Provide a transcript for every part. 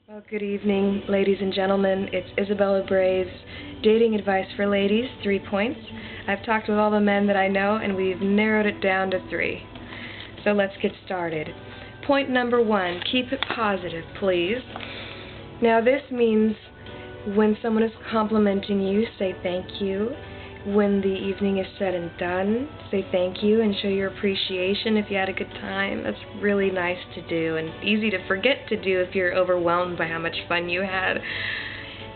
Well, good evening, ladies and gentlemen. It's Isabella Brave's Dating Advice for Ladies, 3 points. I've talked with all the men that I know, and we've narrowed it down to 3. So let's get started. Point number 1, keep it positive, please. Now, this means when someone is complimenting you, say thank you. When the evening is said and done, say thank you and show your appreciation if you had a good time. That's really nice to do and easy to forget to do if you're overwhelmed by how much fun you had.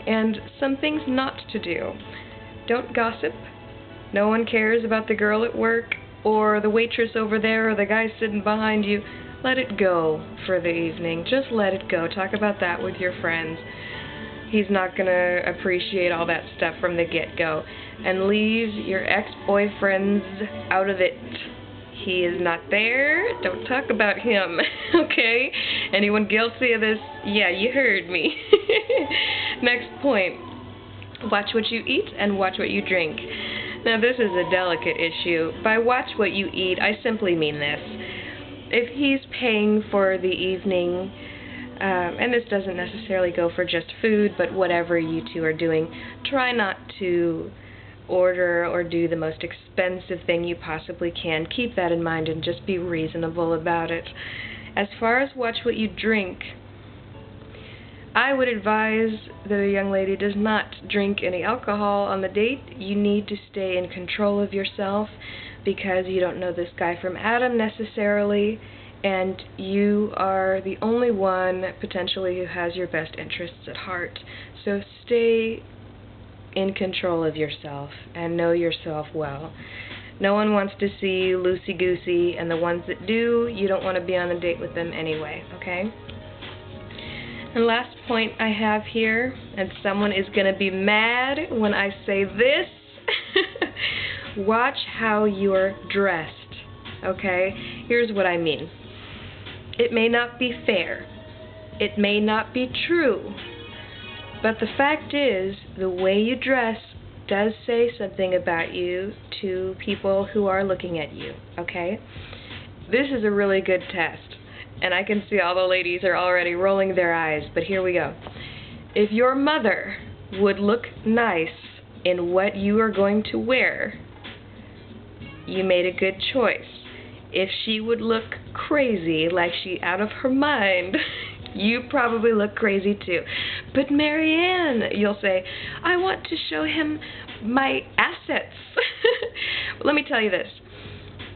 And some things not to do. Don't gossip. No one cares about the girl at work or the waitress over there or the guy sitting behind you. Let it go for the evening. Just let it go. Talk about that with your friends. He's not going to appreciate all that stuff from the get-go. And leave your ex-boyfriends out of it. He is not there. Don't talk about him, okay? Anyone guilty of this? Yeah, you heard me. Next point. Watch what you eat and watch what you drink. Now, this is a delicate issue. By watch what you eat, I simply mean this. If he's paying for the evening, and this doesn't necessarily go for just food, but whatever you two are doing, try not to order or do the most expensive thing you possibly can. Keep that in mind and just be reasonable about it. As far as watch what you drink, I would advise that a young lady does not drink any alcohol on the date. You need to stay in control of yourself because you don't know this guy from Adam necessarily, and you are the only one potentially who has your best interests at heart. So stay in control of yourself and know yourself well. No one wants to see you loosey-goosey, and the ones that do, you don't want to be on a date with them anyway, okay? And last point I have here, and someone is going to be mad when I say this, watch how you're dressed, okay? Here's what I mean. It may not be fair. It may not be true. But the fact is, the way you dress does say something about you to people who are looking at you, okay? This is a really good test, and I can see all the ladies are already rolling their eyes, but here we go. If your mother would look nice in what you are going to wear, you made a good choice. If she would look crazy, like she out of her mind, you probably look crazy too. But MaryAnne, you'll say, I want to show him my assets. Let me tell you this.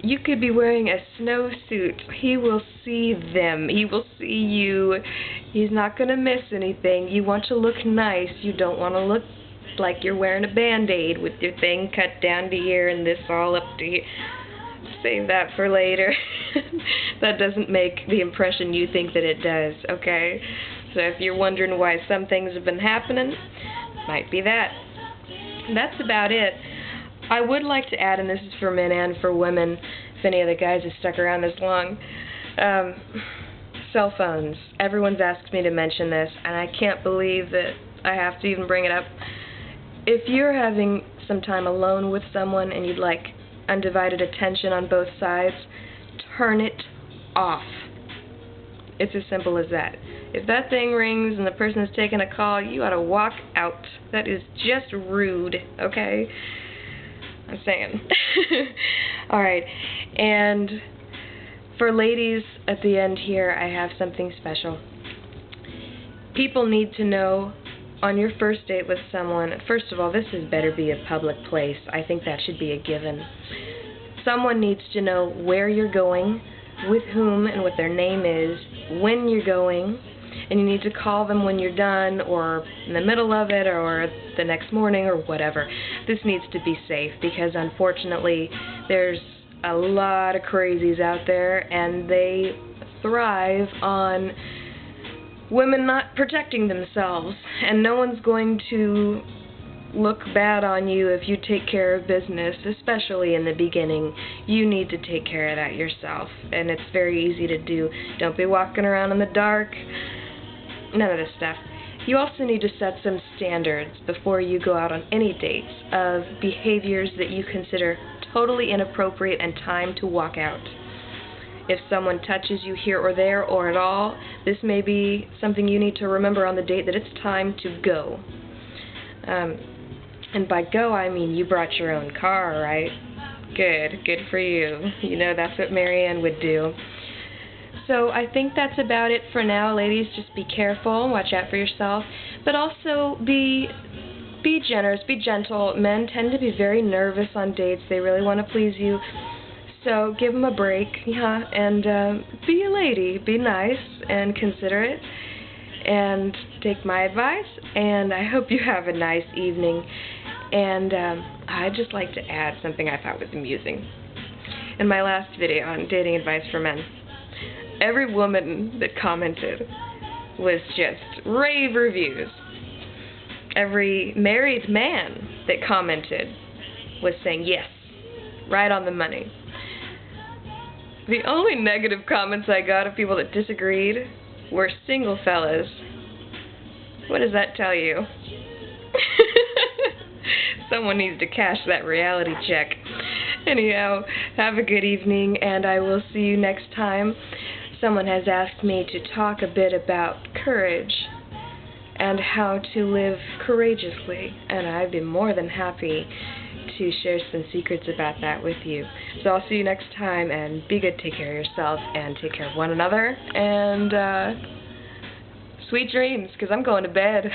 You could be wearing a snowsuit. He will see them. He will see you. He's not going to miss anything. You want to look nice. You don't want to look like you're wearing a Band-Aid with your thing cut down to here and this all up to here. Save that for later. That doesn't make the impression you think that it does, okay? So if you're wondering why some things have been happening, might be that. That's about it. I would like to add, and this is for men and for women, if any of the guys have stuck around this long, cell phones. Everyone's asked me to mention this, and I can't believe that I have to even bring it up. If you're having some time alone with someone and you'd like undivided attention on both sides, turn it off. It's as simple as that. If that thing rings and the person is taking a call, you ought to walk out. That is just rude, okay? I'm saying. Alright, and for ladies at the end here, I have something special. People need to know on your first date with someone, first of all, this had better be a public place. I think that should be a given. Someone needs to know where you're going, with whom, and what their name is, when you're going, and you need to call them when you're done, or in the middle of it, or the next morning, or whatever. This needs to be safe, because unfortunately, there's a lot of crazies out there, and they thrive on women not protecting themselves, and no one's going to look bad on you if you take care of business, especially in the beginning. You need to take care of that yourself, and it's very easy to do. Don't be walking around in the dark, none of this stuff. You also need to set some standards before you go out on any dates of behaviors that you consider totally inappropriate and time to walk out. If someone touches you here or there or at all, this may be something you need to remember on the date, that it's time to go. And by go, I mean you brought your own car, right? Good for you. You know, that's what MaryAnne would do. So I think that's about it for now, ladies. Just be careful, watch out for yourself, but also be generous, be gentle. Men tend to be very nervous on dates. They really want to please you. So give them a break, yeah, and be a lady. Be nice and considerate, and take my advice, and I hope you have a nice evening. And I'd just like to add something I thought was amusing. In my last video on dating advice for men, every woman that commented was just rave reviews. Every married man that commented was saying, yes, right on the money. The only negative comments I got of people that disagreed were single fellas. What does that tell you? Someone needs to cash that reality check. Anyhow, have a good evening, and I will see you next time. Someone has asked me to talk a bit about courage and how to live courageously, and I'd be more than happy to share some secrets about that with you. So I'll see you next time, and be good, take care of yourself, and take care of one another, and sweet dreams, because I'm going to bed.